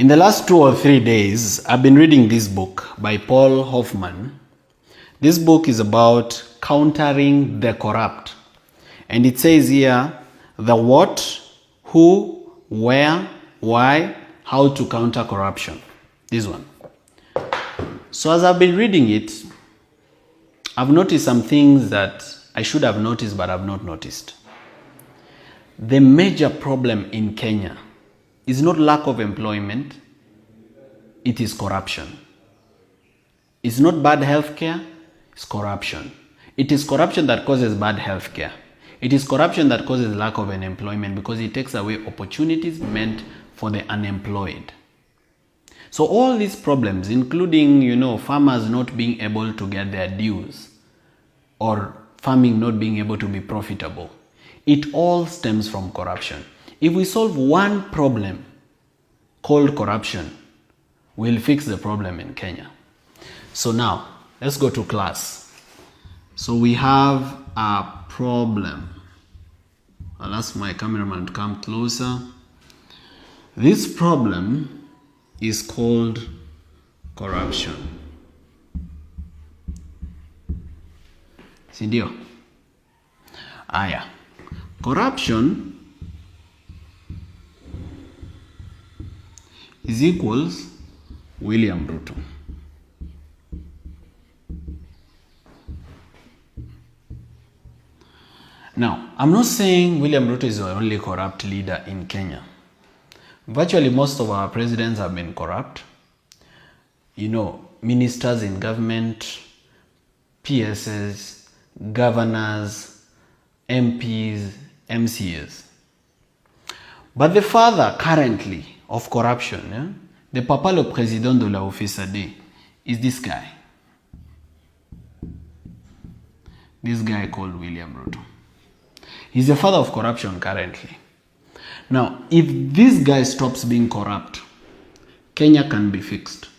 In the last 2 or 3 days, I've been reading this book by Paul Hoffman. This book is about countering the corrupt. And it says here, the what, who, where, why, how to counter corruption. This one. So as I've been reading it, I've noticed some things that I should have noticed but I've not noticed. The major problem in Kenya is not lack of employment, it is corruption. It's not bad healthcare, it's corruption. It is corruption that causes bad healthcare. It is corruption that causes lack of employment because it takes away opportunities meant for the unemployed. So all these problems, including, farmers not being able to get their dues or farming not being able to be profitable, it all stems from corruption. If we solve one problem called corruption, we'll fix the problem in Kenya. So now, let's go to class. So we have a problem. I'll ask my cameraman to come closer. This problem is called corruption. Sindio? Aya. Corruption is equals William Ruto. Now, I'm not saying William Ruto is the only corrupt leader in Kenya. Virtually most of our presidents have been corrupt. Ministers in government, PSs, governors, MPs, MCAs. But the father currently of corruption, the papa le président de la OFSAD, is this guy. This guy called William Ruto. He's the father of corruption currently. Now, if this guy stops being corrupt, Kenya can be fixed.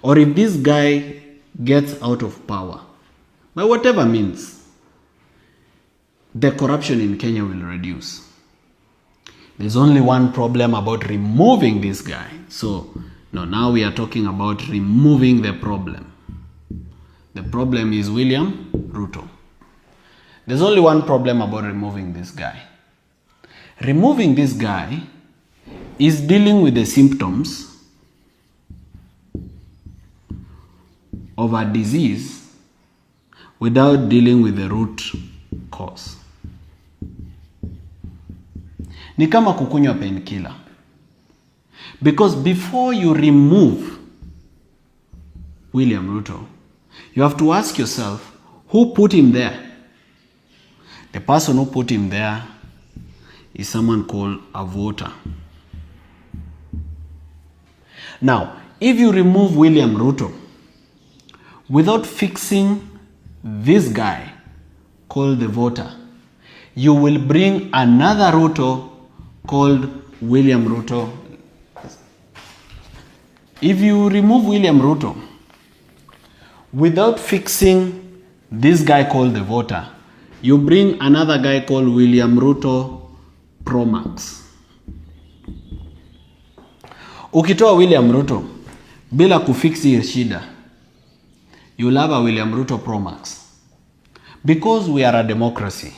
Or if this guy gets out of power, by whatever means, the corruption in Kenya will reduce. There's only one problem about removing this guy. So, now we are talking about removing the problem. The problem is William Ruto. There's only one problem about removing this guy. Removing this guy is dealing with the symptoms of a disease without dealing with the root cause. Ni kama kukunywa painkiller. Because before you remove William Ruto, you have to ask yourself, who put him there? The person who put him there is someone called a voter. Now, if you remove William Ruto without fixing this guy called the voter, you will bring another Ruto called William Ruto. If you remove William Ruto without fixing this guy called the voter, you bring another guy called William Ruto Pro Max. Ukitoa William Ruto bila kufix hii shida, you'll have a William Ruto Pro Max. Because we are a democracy,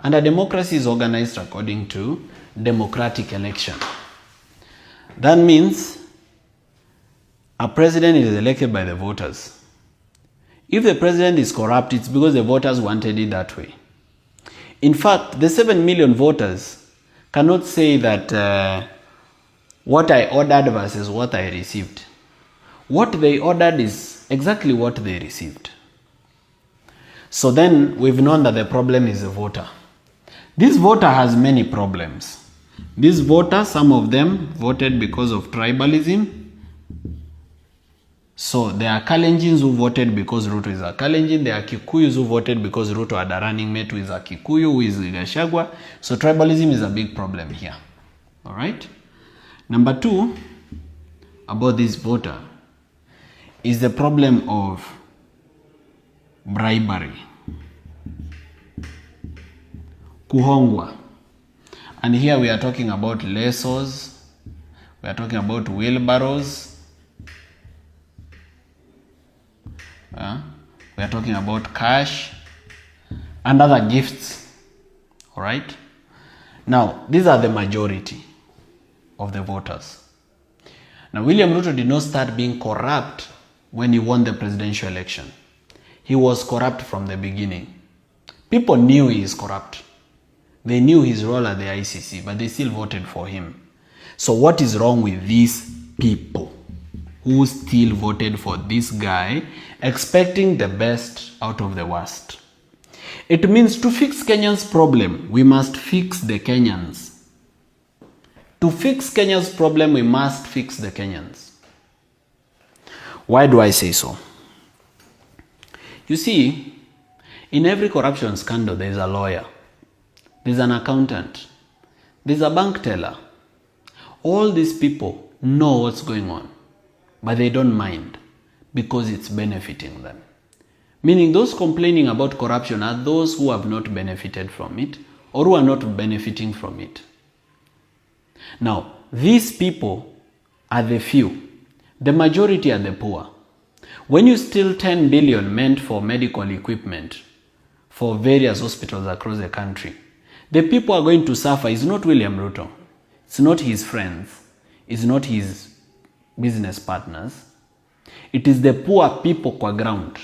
and a democracy is organized according to democratic election. That means a president is elected by the voters. If the president is corrupt, it's because the voters wanted it that way. In fact, the 7 million voters cannot say that what I ordered versus what I received. What they ordered is exactly what they received. So then we've known that the problem is the voter. This voter has many problems. This voter, some of them voted because of tribalism. So there are Kalenjins who voted because Ruto is a Kalenjin. There are Kikuyus who voted because Ruto had a running mate who is a Kikuyu, who is Gachagua. So tribalism is a big problem here. All right. Number 2, about this voter, is the problem of bribery. Kuhongwa. And here we are talking about lessors, We are talking about wheelbarrows. We are talking about cash and other gifts. All right. Now, these are the majority of the voters. Now, William Ruto did not start being corrupt when he won the presidential election. He was corrupt from the beginning. People knew he is corrupt. They knew his role at the ICC, but they still voted for him. So what is wrong with these people who still voted for this guy, expecting the best out of the worst? It means to fix Kenya's problem, we must fix the Kenyans. To fix Kenya's problem, we must fix the Kenyans. Why do I say so? You see, in every corruption scandal, there is a lawyer, there's an accountant, there's a bank teller. All these people know what's going on, but they don't mind because it's benefiting them. Meaning those complaining about corruption are those who have not benefited from it or who are not benefiting from it. Now, these people are the few. The majority are the poor. When you steal 10 billion meant for medical equipment for various hospitals across the country, the people are going to suffer is not William Ruto. It's not his friends. It's not his business partners. It is the poor people kwa ground.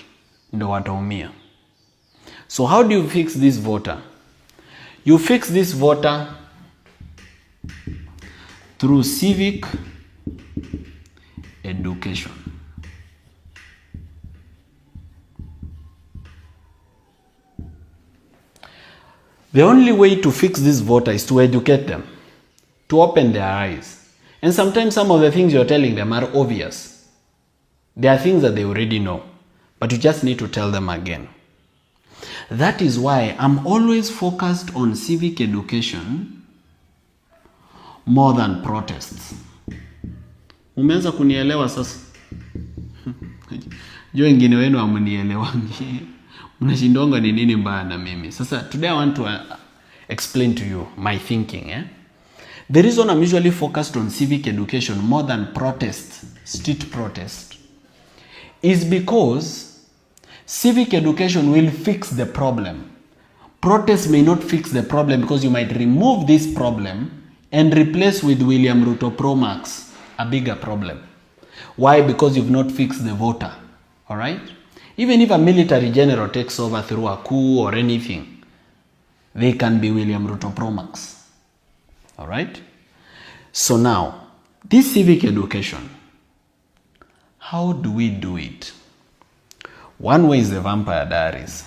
Ndo wataumia. So how do you fix this voter? You fix this voter through civic education. The only way to fix this voter is to educate them, to open their eyes. And sometimes some of the things you're telling them are obvious. They are things that they already know, but you just need to tell them again. That is why I'm always focused on civic education more than protests. Umeanza kunielewa sasa? Jua wengine wenu hamunielewangi. Mnashindonga ni nini mbaya na mimi. Sasa today I want to explain to you my thinking. The reason I'm usually focused on civic education more than protest, street protest, is because civic education will fix the problem. Protest may not fix the problem because you might remove this problem and replace with William Ruto Pro Max, a bigger problem. Why? Because you've not fixed the voter. All right? Even if a military general takes over through a coup or anything, they can be William Ruto Pro Max. All right? So now, this civic education, how do we do it? One way is the Vampire Diaries.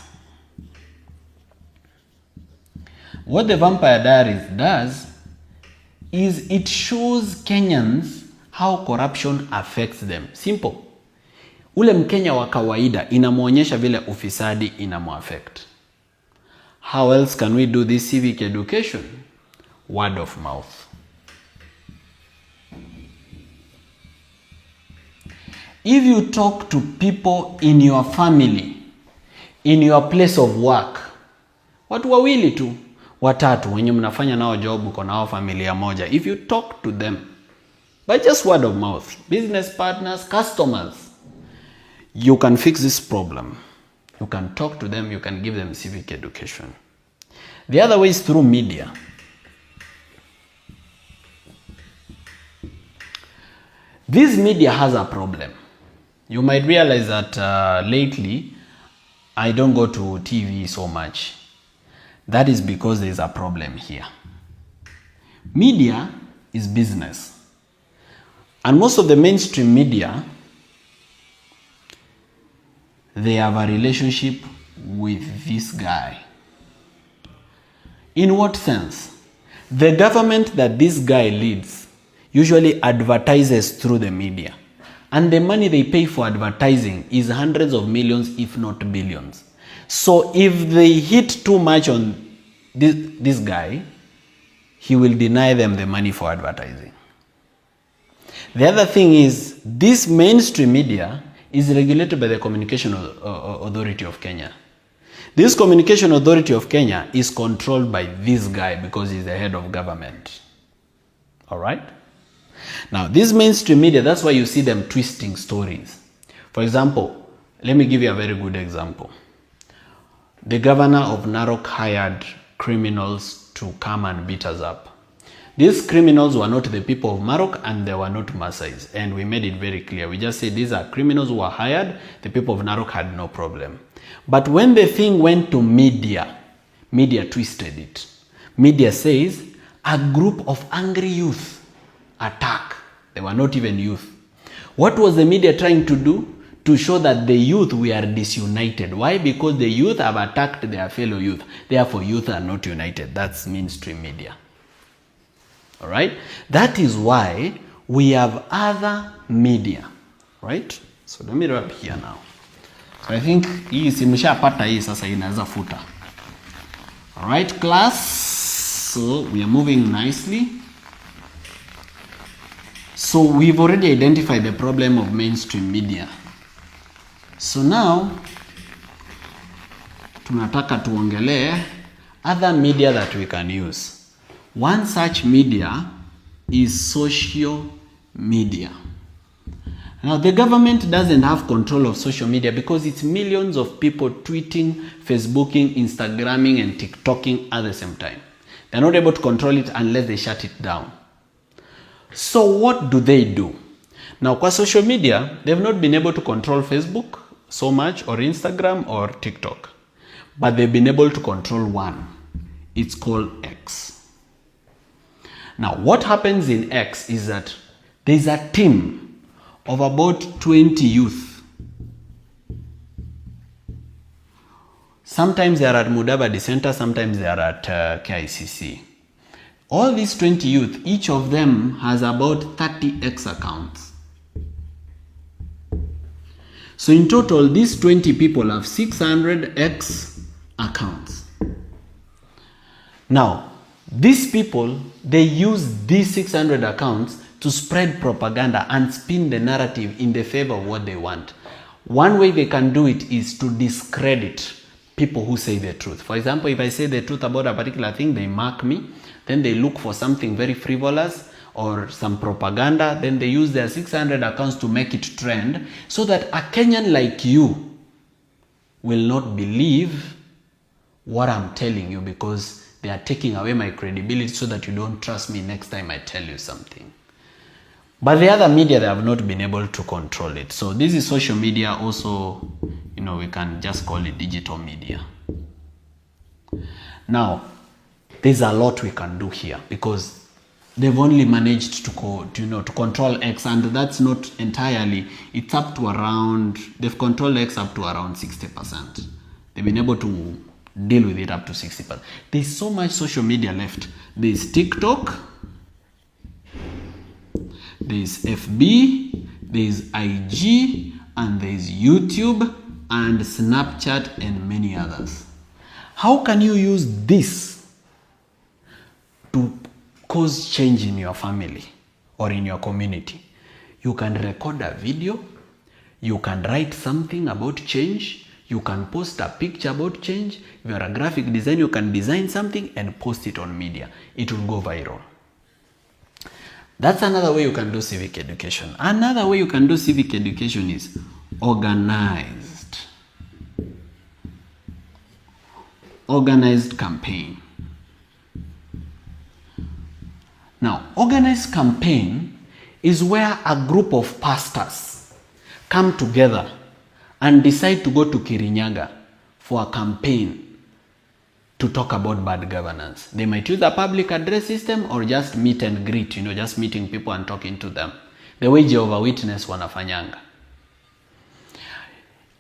What the Vampire Diaries does is it shows Kenyans how corruption affects them. Simple. Ule Mkenya wa kawaida inamuonyesha vile ufisadi inamuaffect. How else can we do this civic education? Word of mouth. If you talk to people in your family, in your place of work, watu wawili tu, watatu, wenye mnafanya nao job, uko nao familia moja, if you talk to them, by just word of mouth, business partners, customers, you can fix this problem. You can talk to them, you can give them civic education. The other way is through media. This media has a problem. You might realize that lately, I don't go to TV so much. That is because there is a problem here. Media is business. And most of the mainstream media, they have a relationship with this guy. In what sense? The government that this guy leads usually advertises through the media. And the money they pay for advertising is hundreds of millions, if not billions. So if they hit too much on this guy, he will deny them the money for advertising. The other thing is, this mainstream media is regulated by the Communication Authority of Kenya. This Communication Authority of Kenya is controlled by this guy because he's the head of government. All right? Now, these mainstream media, that's why you see them twisting stories. For example, let me give you a very good example. The governor of Narok hired criminals to come and beat us up. These criminals were not the people of Narok and they were not Maasais. And we made it very clear. We just said these are criminals who were hired. The people of Narok had no problem. But when the thing went to media twisted it. Media says a group of angry youth attack. They were not even youth. What was the media trying to do? To show that the youth were disunited. Why? Because the youth have attacked their fellow youth. Therefore, youth are not united. That's mainstream media. All right? That is why we have other media. Right? So let me wrap here now. So I think hii simshapata hii sasa inaweza futa. All right, class. So we are moving nicely. So we've already identified the problem of mainstream media. So now tunataka tuongelee other media that we can use. One such media is social media. Now the government doesn't have control of social media because it's millions of people tweeting, Facebooking, Instagramming and TikToking at the same time. They're not able to control it unless they shut it down. So what do? Now kwa social media, they've not been able to control Facebook so much or Instagram or TikTok. But they've been able to control one. It's called X. Now what happens in X is that there's a team of about 20 youth. Sometimes they are at Mudavadi Center, sometimes they are at KICC. All these 20 youth, each of them has about 30 X accounts. So in total, these 20 people have 600 X accounts. Now, these people, they use these 600 accounts to spread propaganda and spin the narrative in the favor of what they want. One way they can do it is to discredit people who say the truth. For example, if I say the truth about a particular thing, they mark me. Then they look for something very frivolous or some propaganda. Then they use their 600 accounts to make it trend so that a Kenyan like you will not believe what I'm telling you because they are taking away my credibility so that you don't trust me next time I tell you something. But the other media, they have not been able to control it. So this is social media also, we can just call it digital media. Now, there's a lot we can do here because they've only managed to control X, and that's not entirely. It's up to around, they've controlled X up to around 60%. They've been able to deal with it up to 60%. There's so much social media left. There's TikTok, there's FB, there's IG, and there's YouTube, and Snapchat, and many others. How can you use this to cause change in your family or in your community? You can record a video, you can write something about change, you can post a picture about change. If you're a graphic designer, you can design something and post it on media. It will go viral. That's another way you can do civic education. Another way you can do civic education is organized campaign. Now, organized campaign is where a group of pastors come together and decide to go to Kirinyaga for a campaign to talk about bad governance. They might use a public address system or just meet and greet, just meeting people and talking to them. The way Jehovah Witness wanafanyanga.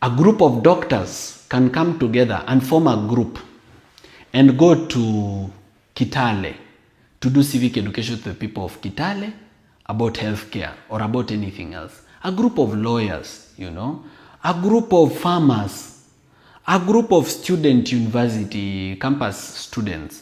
A group of doctors can come together and form a group and go to Kitale to do civic education to the people of Kitale about healthcare or about anything else. A group of lawyers, a group of farmers, a group of university campus students,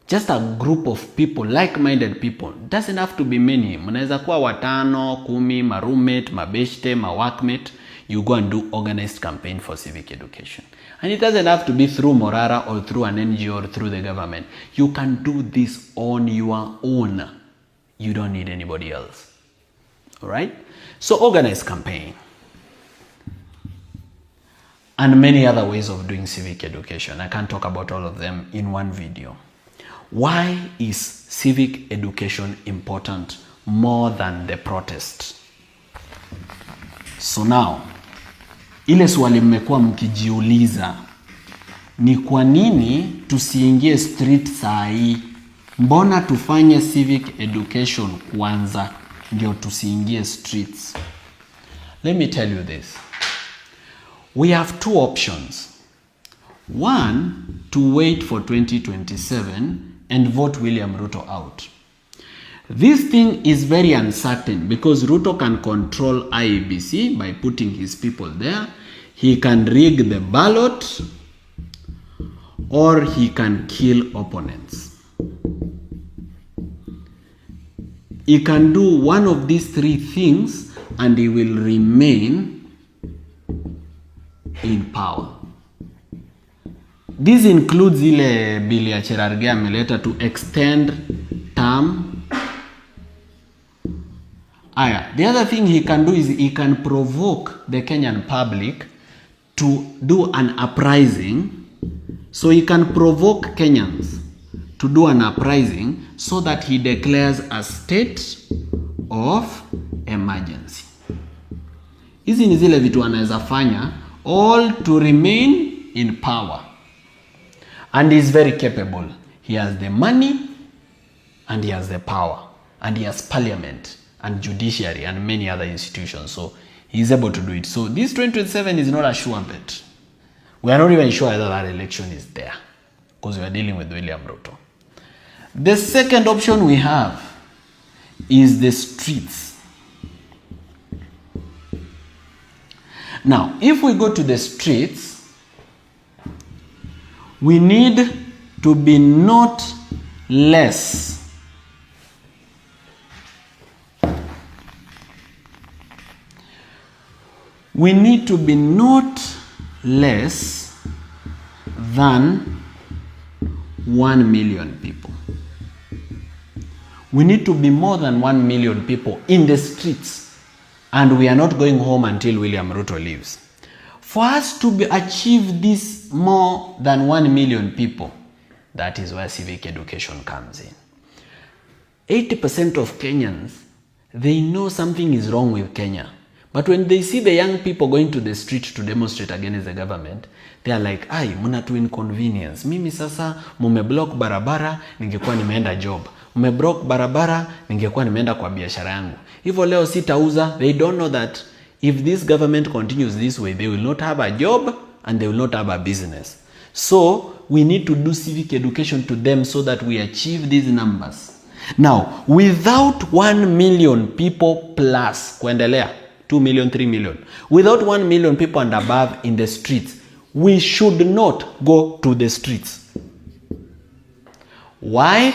just a group of people, like-minded people. Doesn't have to be many. Mnaweza kuwa watano, 10, ma roommate, ma beshte, ma workmate. You go and do organized campaign for civic education. And it doesn't have to be through Morara or through an NGO or through the government. You can do this on your own. You don't need anybody else. All right? So organize campaign. And many other ways of doing civic education. I can't talk about all of them in one video. Why is civic education important more than the protest? So now, ile swali mmekuwa mkijiuliza ni kwa nini tusiingie street saa hii? Mbona tufanye civic education kwanza ndio tusiingie streets? Let me tell you this. We have two options. One, to wait for 2027 and vote William Ruto out. This thing is very uncertain because Ruto can control IEBC by putting his people there. He can rig the ballot or he can kill opponents. He can do one of these three things and he will remain in power. This includes ile bill ya Cherargei ameleta to extend term. The other thing he can do is he can provoke the Kenyan public to do an uprising. So he can provoke Kenyans to do an uprising so that he declares a state of emergency. Hizi ni zile vitu anaweza fanya all to remain in power. And he is very capable. He has the money and he has the power and he has parliament and judiciary and many other institutions. So he is able to do it. So this 2027 is not a sure bet. We are not even sure whether that election is there because we are dealing with William Ruto. The second option we have is the streets. Now, if we go to the streets, we need to be not less we need to be not less than 1 million people. We need to be more than 1 million people in the streets, and we are not going home until William Ruto leaves. For us to achieve this more than 1 million people, that is where civic education comes in. 80% of Kenyans, they know something is wrong with Kenya. But when they see the young people going to the street to demonstrate against the government, they are like, ai, mnatu inconvenience. Mimi sasa mumeblock barabara, ningekuwa nimeenda job. Mumeblock barabara, ningekuwa nimeenda kwa biashara yangu. Hivyo leo sitauza. They don't know that if this government continues this way, they will not have a job and they will not have a business. So we need to do civic education to them so that we achieve these numbers. Now, without 1 million people plus, kuendelea, 2 million, 3 million. Without 1 million people and above in the streets, we should not go to the streets. Why?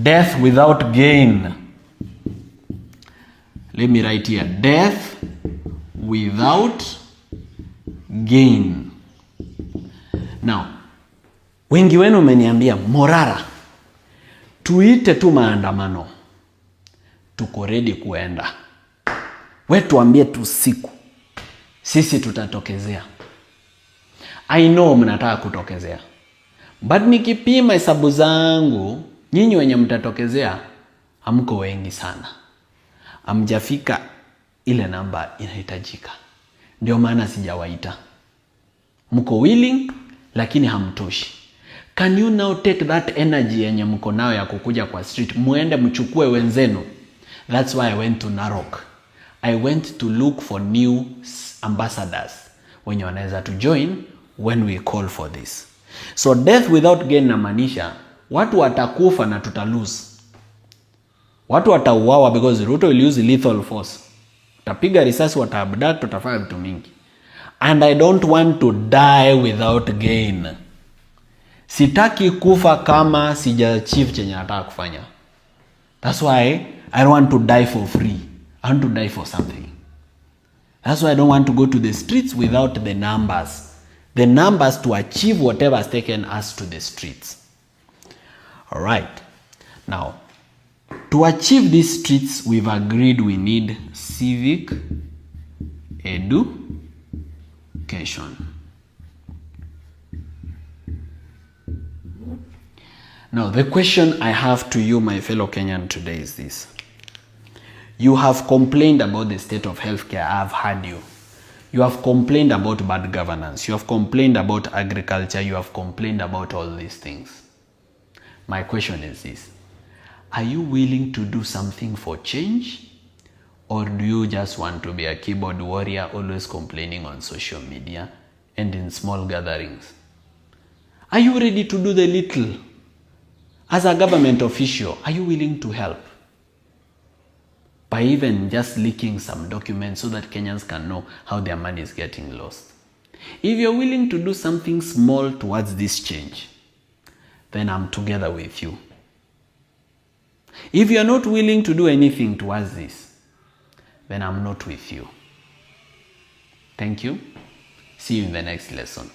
Death without gain. Let me write here. Death without gain. Now, wengi wenu mmeniambia Morara, tuite tu maandamano. Tuko ready kuenda. We tuambie tu siku. Sisi tutatokezea. I know mnataka kutokezea. But nikipima hesabu zangu, nyinyi wenye mtatokezea, hamko wengi sana. Hamjafika ile namba inahitajika. Ndio maana sijawaita. Mko willing, lakini hamtoshi. Can you now take that energy yenye mko nayo ya kukuja kwa street, muende mchukue wenzenu? That's why I went to Narok. I went to look for new ambassadors wenye wanaweza to join when we call for this. So death without gain namaanisha watu watakufa na tutalose. Watu watauawa because Ruto will use lethal force. Tapiga risasi, wataabduct, tutafanya vitu mingi. And I don't want to die without gain. Sitaki kufa kama sija achieve chenye nataka kufanya. That's why I don't want to die for free. I want to die for something. That's why I don't want to go to the streets without the numbers. The numbers to achieve whatever has taken us to the streets. All right. Now, To achieve these streets, we've agreed we need civic education. Now, the question I have to you, my fellow Kenyan, today is this. You have complained about the state of healthcare. I've heard you. You have complained about bad governance. You have complained about agriculture. You have complained about all these things. My question is this. Are you willing to do something for change? Or do you just want to be a keyboard warrior, always complaining on social media and in small gatherings? Are you ready to do the little? As a government official, are you willing to help? By even just leaking some documents so that Kenyans can know how their money is getting lost. If you're willing to do something small towards this change, then I'm together with you. If you're not willing to do anything towards this, then I'm not with you. Thank you. See you in the next lesson.